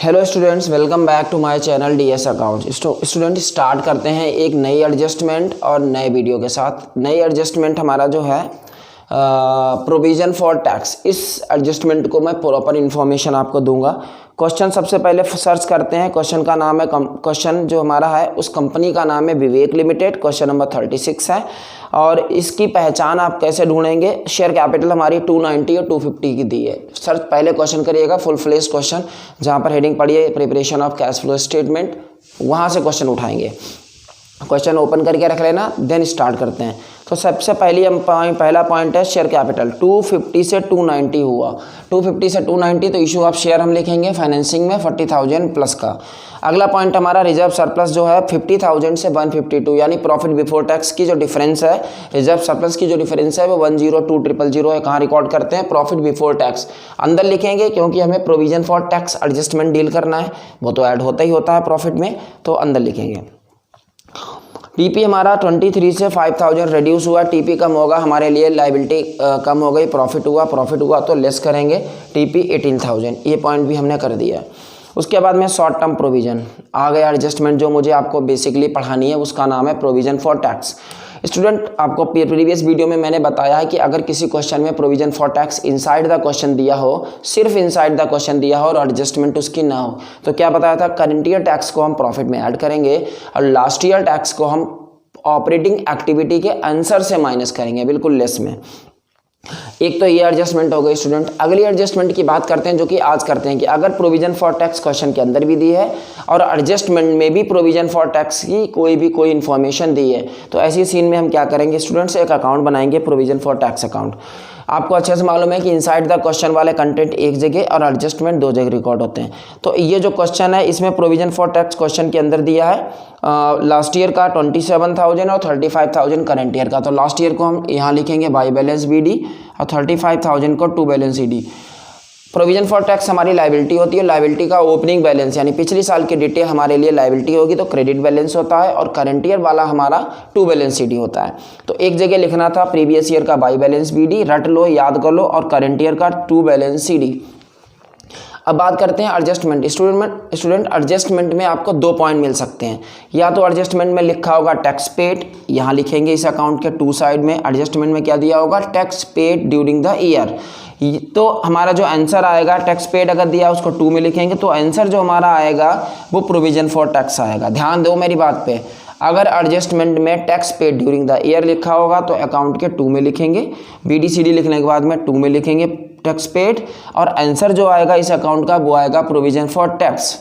Hello students, welcome back to my channel DS accounts. Student start करते हैं एक नई एडजस्टमेंट और नए वीडियो के साथ। नई एडजस्टमेंट हमारा जो है प्रोविज़न फॉर टैक्स। इस एडजस्टमेंट को मैं प्रॉपर इन्फॉर्मेशन आपको दूंगा। क्वेश्चन सबसे पहले सर्च करते हैं। क्वेश्चन का नाम है क्वेश्चन जो हमारा है उस कंपनी का नाम है विवेक लिमिटेड। क्वेश्चन नंबर 36 है और इसकी पहचान आप कैसे ढूंढेंगे। शेयर कैपिटल हमारी 290 और 250 की दी है। सर्च पहले क्वेश्चन करिएगा, फुल फ्लेश क्वेश्चन, जहाँ पर हेडिंग पड़ी है preparation of cash flow statement, वहाँ से क्वेश्चन उठाएंगे। क्वेश्चन ओपन करके रख लेना, देन स्टार्ट करते हैं। तो सबसे पहला पॉइंट है शेयर कैपिटल 250 से 290 हुआ। 250 से 290 तो इशू ऑफ शेयर हम लिखेंगे फाइनेंसिंग में 40,000 प्लस का। अगला पॉइंट हमारा रिजर्व सरप्लस जो है 50,000 से 152, यानी प्रॉफिट बिफोर टैक्स की जो डिफरेंस है, रिजर्व सरप्लस की जो डिफरेंस है वो 102,000 है। कहाँ रिकॉर्ड करते हैं? प्रॉफिट बिफोर टैक्स अंदर लिखेंगे, क्योंकि हमें provision for tax adjustment deal करना है, वो तो ऐड होता ही होता है प्रॉफिट में, तो अंदर लिखेंगे। टीपी हमारा 23 से 5,000 रिड्यूस हुआ। टीपी कम होगा हमारे लिए, लाइबिलिटी कम हो गई, प्रॉफिट हुआ तो लेस करेंगे। टीपी 18,000, ये पॉइंट भी हमने कर दिया। उसके बाद में शॉर्ट टर्म प्रोविजन आ गया एडजस्टमेंट, जो मुझे आपको बेसिकली पढ़ानी है, उसका नाम है प्रोविजन फॉर टैक्स। स्टूडेंट, आपको प्रीवियस वीडियो में मैंने बताया है कि अगर किसी क्वेश्चन में provision for tax inside the question दिया हो, सिर्फ इनसाइड द क्वेश्चन दिया हो और एडजस्टमेंट उसकी ना हो, तो क्या बताया था? करंट ईयर टैक्स को हम प्रॉफिट में ऐड करेंगे और लास्ट ईयर टैक्स को हम ऑपरेटिंग एक्टिविटी के आंसर से माइनस करेंगे, बिल्कुल लेस में। एक तो ये एडजस्टमेंट हो गई स्टूडेंट। अगली एडजस्टमेंट की बात करते हैं, जो कि आज करते हैं, कि अगर प्रोविजन फॉर टैक्स क्वेश्चन के अंदर भी दी है और एडजस्टमेंट में भी प्रोविजन फॉर टैक्स की कोई इन्फॉर्मेशन दी है, तो ऐसी सीन में हम क्या करेंगे स्टूडेंट्स? एक अकाउंट बनाएंगे, प्रोविजन फॉर टैक्स अकाउंट। आपको अच्छे से मालूम है कि इनसाइड द क्वेश्चन वाले कंटेंट एक जगह और एडजस्टमेंट दो जगह रिकॉर्ड होते हैं। तो ये जो क्वेश्चन है इसमें प्रोविजन फॉर टैक्स क्वेश्चन के अंदर दिया है लास्ट ईयर का 27,000 और 35,000 करंट ईयर का। तो लास्ट ईयर को हम यहाँ लिखेंगे बाई बैलेंस बीडी और 35,000 को to balance ED. Provision for tax हमारी लाइबिलिटी होती है। लाइबिलिटी का ओपनिंग बैलेंस यानी पिछली साल की डिटेल हमारे लिए लाइबिलिटी होगी, तो क्रेडिट बैलेंस होता है, और करंट ईयर वाला हमारा टू बैलेंस सीडी होता है। तो एक जगह लिखना था प्रीवियस ईयर का बाई बैलेंस बीडी, रट लो, याद कर लो, और करंट ईयर का टू बैलेंस सीडी। अब बात करते हैं एडजस्टमेंट। स्टूडेंट एडजस्टमेंट में आपको दो पॉइंट मिल सकते हैं। या तो एडजस्टमेंट में लिखा होगा टैक्स पेड, यहाँ लिखेंगे इस अकाउंट के टू साइड में। एडजस्टमेंट में क्या दिया होगा? Tax paid during the year. तो हमारा जो आंसर आएगा, टैक्स पेड अगर दिया उसको टू में लिखेंगे, तो आंसर जो हमारा आएगा वो प्रोविजन फॉर टैक्स आएगा। ध्यान दो मेरी बात पे। अगर एडजस्टमेंट में tax paid during the year लिखा होगा तो अकाउंट के टू में लिखेंगे, बीडीसीडी लिखने के बाद में टू में लिखेंगे टैक्स पेड, और आंसर जो आएगा इस अकाउंट का वो आएगा प्रोविजन फॉर टैक्स।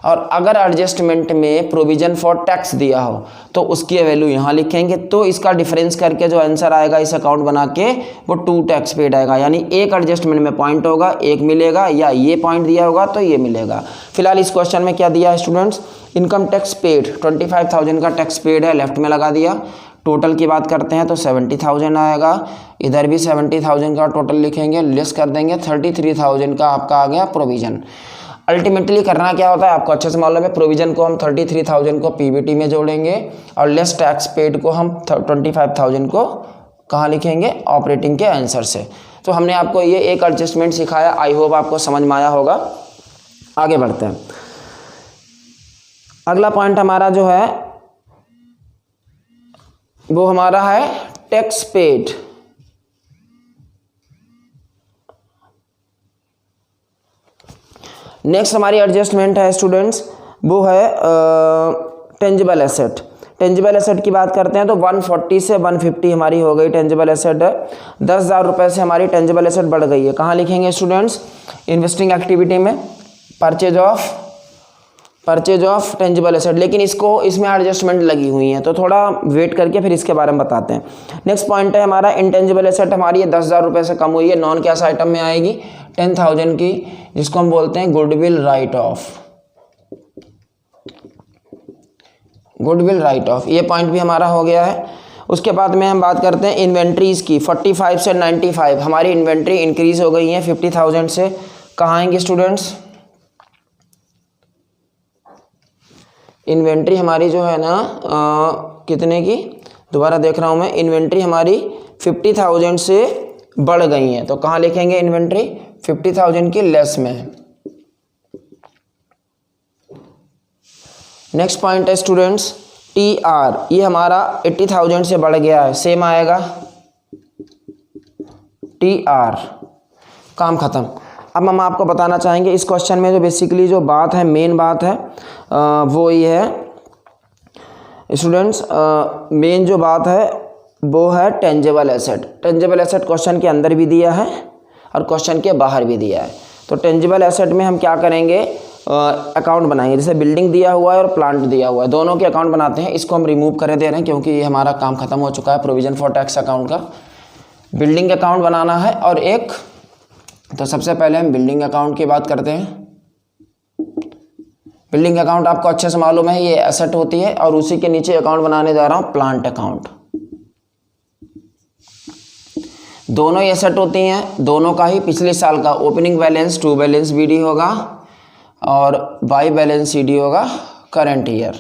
और अगर एडजस्टमेंट में प्रोविजन फॉर टैक्स दिया हो तो उसकी वैल्यू यहाँ लिखेंगे, तो इसका डिफरेंस करके जो आंसर आएगा इस अकाउंट बना के वो टू टैक्स पेड आएगा। यानी एक एडजस्टमेंट में पॉइंट होगा, एक मिलेगा, या ये पॉइंट दिया होगा तो ये मिलेगा। फिलहाल इस क्वेश्चन में क्या दिया है स्टूडेंट्स? इनकम टैक्स पेड 25,000 का टैक्स पेड है, लेफ्ट में लगा दिया। टोटल की बात करते हैं तो 70,000 आएगा, इधर भी 70,000 का टोटल लिखेंगे, लेस कर देंगे 33,000 का आपका आ गया प्रोविजन। अल्टीमेटली करना क्या होता है आपको अच्छे से मालूम है। प्रोविजन को हम 33,000 को पीबीटी में जोड़ेंगे और लेस टैक्स पेड को हम 25,000 को कहाँ लिखेंगे? ऑपरेटिंग के आंसर से। तो हमने आपको ये एक एडजस्टमेंट सिखाया, आई होप आपको समझ में आया होगा। आगे बढ़ते हैं। अगला पॉइंट हमारा जो है वो हमारा है टैक्स पेड। नेक्स्ट हमारी एडजस्टमेंट है स्टूडेंट्स, वो है टेंजिबल एसेट। टेंजिबल एसेट की बात करते हैं तो 140 से 150 हमारी हो गई टेंजिबल एसेट। 10,000 रुपये से हमारी टेंजिबल एसेट बढ़ गई है। कहाँ लिखेंगे स्टूडेंट्स? इन्वेस्टिंग एक्टिविटी में परचेज ऑफ टेंजिबल एसेट। लेकिन इसमें एडजस्टमेंट लगी हुई है, तो थोड़ा वेट करके फिर इसके बारे में बताते हैं। नेक्स्ट पॉइंट है हमारा इंटेंजिबल एसेट। हमारी ये 10,000 रुपये से कम हुई है, नॉन कैश आइटम में आएगी 10,000 की, जिसको हम बोलते हैं goodwill right of. Goodwill right of, ये पॉइंट भी हमारा हो गया है। उसके बाद में हम बात करते हैं इन्वेंट्रीज की। 45 से 95 हमारी इन्वेंट्री इंक्रीज हो गई है 50,000 से। कहाँ आएंगे स्टूडेंट्स? इन्वेंट्री हमारी जो है ना कितने की, दोबारा देख रहा हूँ मैं, इन्वेंट्री हमारी 50,000 से बढ़ गई है, तो कहाँ लिखेंगे इन्वेंट्री? 50,000 की लेस में। नेक्स्ट पॉइंट है स्टूडेंट्स TR, ये हमारा 80,000 से बढ़ गया है, सेम आएगा TR, काम खत्म। अब हम आपको बताना चाहेंगे इस क्वेश्चन में जो बेसिकली जो बात है, मेन बात है वो ये है स्टूडेंट्स, मेन जो बात है वो है tangible asset. Tangible asset question के अंदर भी दिया है और क्वेश्चन के बाहर भी दिया है। तो टेंजेबल एसेट में हम क्या करेंगे, अकाउंट बनाएंगे। जैसे बिल्डिंग दिया हुआ है और प्लांट दिया हुआ है, दोनों के अकाउंट बनाते हैं। इसको हम रिमूव कर दे रहे हैं क्योंकि ये हमारा काम खत्म हो चुका है प्रोविजन फॉर टैक्स अकाउंट का। बिल्डिंग अकाउंट बनाना है और एक, तो सबसे पहले हम बिल्डिंग अकाउंट की बात करते हैं। बिल्डिंग अकाउंट आपको अच्छे से मालूम है, ये एसेट होती है और उसी के नीचे अकाउंट बनाने जा रहा हूँ प्लांट अकाउंट। दोनों ही एसेट होती हैं, दोनों का ही पिछले साल का opening balance to balance BD होगा और बाई बैलेंस CD होगा current year.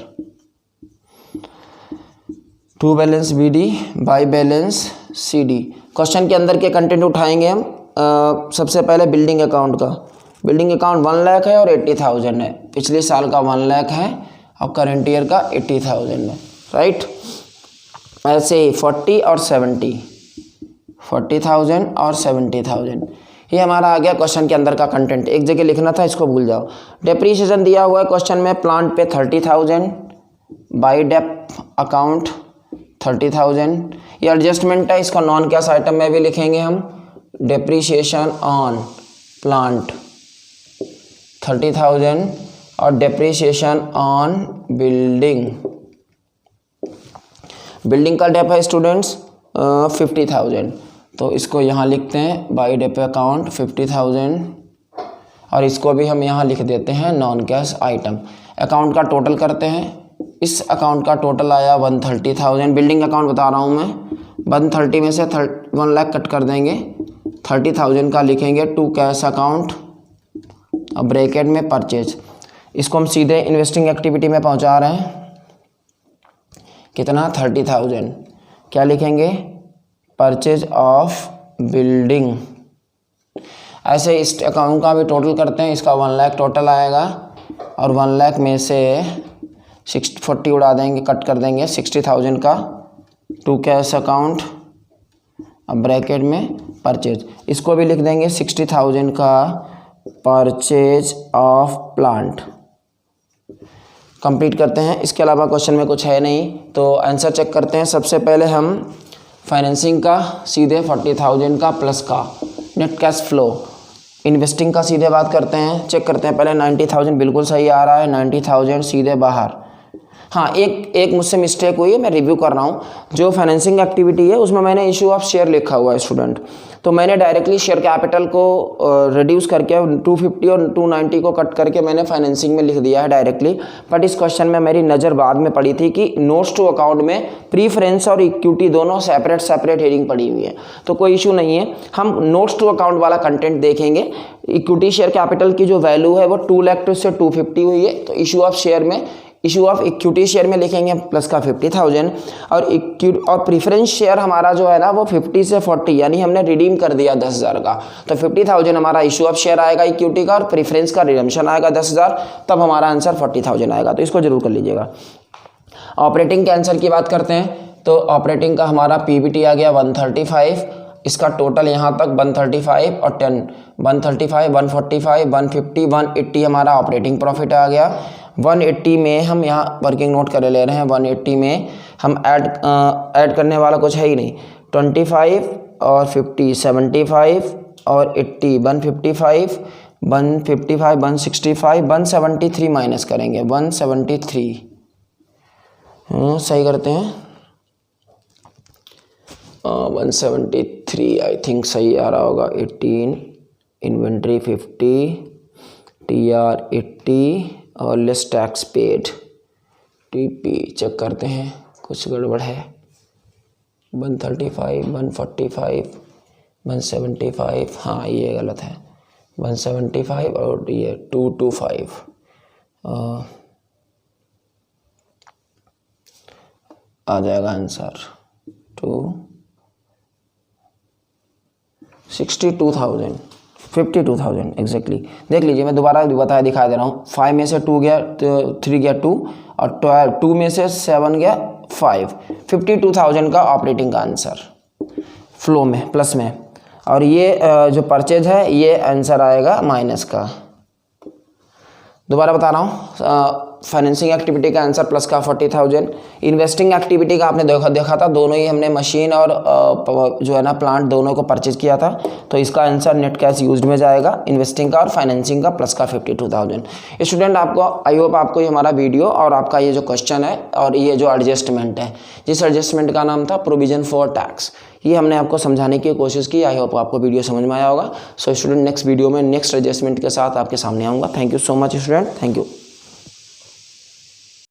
To balance BD by balance CD। Question के अंदर के कंटेंट उठाएंगे हम। सबसे पहले बिल्डिंग अकाउंट का। बिल्डिंग अकाउंट 1 लाख है और 80,000 है। पिछले साल का 1 लाख है और करंट ईयर का 80,000 है, राइट। ऐसे ही 40 और 70, 40,000 और 70,000, ये हमारा आ गया क्वेश्चन के अंदर का कंटेंट। एक जगह लिखना था, इसको भूल जाओ। डेप्रीशिएशन दिया हुआ है क्वेश्चन में प्लांट पे 30,000, बाई डेप अकाउंट 30,000। ये एडजस्टमेंट है, इसका नॉन कैश आइटम में भी लिखेंगे हम। डेप्रीशिएशन ऑन प्लांट 30,000 और डेप्रीशिएशन ऑन बिल्डिंग। बिल्डिंग का डेप है स्टूडेंट्स 50,000, तो इसको यहाँ लिखते हैं बाई डेप अकाउंट 50,000 और इसको भी हम यहाँ लिख देते हैं नॉन कैश आइटम। अकाउंट का टोटल करते हैं। इस अकाउंट का टोटल आया 130,000। बिल्डिंग अकाउंट बता रहा हूँ मैं। 130 में से 1 लाख कट कर देंगे, 30,000 का लिखेंगे टू कैश अकाउंट और ब्रैकेट में परचेज। इसको हम सीधे इन्वेस्टिंग एक्टिविटी में पहुँचा रहे हैं। कितना, 30,000। क्या लिखेंगे, परचेज ऑफ बिल्डिंग। ऐसे इस अकाउंट का भी टोटल करते हैं। इसका 1 लाख टोटल आएगा और 1 लाख में से 40 उड़ा देंगे, कट कर देंगे 60,000 का टू कैश अकाउंट अब ब्रैकेट में परचेज। इसको भी लिख देंगे 60,000 का परचेज ऑफ प्लांट। कंप्लीट करते हैं। इसके अलावा क्वेश्चन में कुछ है नहीं, तो आंसर चेक करते हैं। सबसे पहले हम फाइनेंसिंग का सीधे 40,000 का प्लस का नेट कैश फ्लो। इन्वेस्टिंग का सीधे बात करते हैं, चेक करते हैं पहले। 90,000 बिल्कुल सही आ रहा है, 90,000 सीधे बाहर। हाँ, एक मुझसे मिस्टेक हुई है, मैं रिव्यू कर रहा हूँ। जो फाइनेंसिंग एक्टिविटी है उसमें मैंने इशू ऑफ शेयर लिखा हुआ है स्टूडेंट, तो मैंने डायरेक्टली शेयर कैपिटल को रिड्यूस करके 250 और 290 को कट करके मैंने फाइनेंसिंग में लिख दिया है डायरेक्टली। बट इस क्वेश्चन में मेरी नज़र बाद में पड़ी थी कि नोट्स टू अकाउंट में प्रीफरेंस और इक्विटी दोनों सेपरेट हेडिंग पड़ी हुई है, तो कोई इशू नहीं है। हम नोट्स टू अकाउंट वाला कंटेंट देखेंगे। इक्विटी शेयर कैपिटल की जो वैल्यू है वो 2 लाख से 250 हुई है, तो इशू ऑफ शेयर में, इशू ऑफ इक्विटी शेयर में लिखेंगे प्लस का 50,000 और प्रीफरेंस शेयर हमारा जो है ना वो 50 से 40, यानी हमने रिडीम कर दिया 10,000 का, तो 50,000 हमारा इशू ऑफ शेयर आएगा इक्विटी का और प्रीफरेंस का रिडम्पशन आएगा 10,000, तब हमारा आंसर 40,000 आएगा। तो इसको जरूर कर लीजिएगा। ऑपरेटिंग के आंसर की बात करते हैं, तो ऑपरेटिंग का हमारा PBT आ गया 135। इसका टोटल यहाँ तक 135 और 10, 135, 145, 150, 180 हमारा ऑपरेटिंग प्रॉफिट आ गया। 180 में हम यहाँ वर्किंग नोट कर ले रहे हैं। 180 में हम ऐड करने वाला कुछ है ही नहीं। 25 और 50, 75 और 80, 155, 155, 165, 173 माइनस करेंगे, 173। सही करते हैं, 173 आई थिंक सही आ रहा होगा। 18, इन्वेंट्री 50, TR 80 और less tax paid, TP check करते हैं, कुछ गड़बड़ है। 135, 145, 175, हाँ ये गलत है। 175 और ये 225 आ जाएगा आंसर 62,000। 52,000 एग्जैक्टली। देख लीजिए, मैं दोबारा बताया दिखा दे रहा हूँ। 5 में से 2 गया तो 3 गया 2 और 2 में से 7 गया 5। 52,000 का ऑपरेटिंग का आंसर फ्लो में प्लस में। और ये जो परचेज है ये आंसर आएगा माइनस का। दोबारा बता रहा हूँ, फाइनेंसिंग एक्टिविटी का आंसर प्लस का 40,000। इन्वेस्टिंग एक्टिविटी का आपने देखा था, दोनों ही हमने मशीन और जो है ना प्लांट दोनों को परचेज किया था, तो इसका आंसर नेट कैश यूज्ड में जाएगा, इन्वेस्टिंग का और फाइनेंसिंग का प्लस का 52,000। स्टूडेंट आपको आई होप आपको ये हमारा वीडियो और आपका ये जो क्वेश्चन है और ये जो एडजस्टमेंट है, जिस एडजस्टमेंट का नाम था प्रोविजन फॉर टैक्स, ये हमने आपको समझाने की कोशिश की। आई होप आपको वीडियो समझ में आया होगा। सो स्टूडेंट नेक्स्ट वीडियो में नेक्स्ट एडजस्टमेंट के साथ आपके सामने आऊँगा। Thank you so much student, thank you.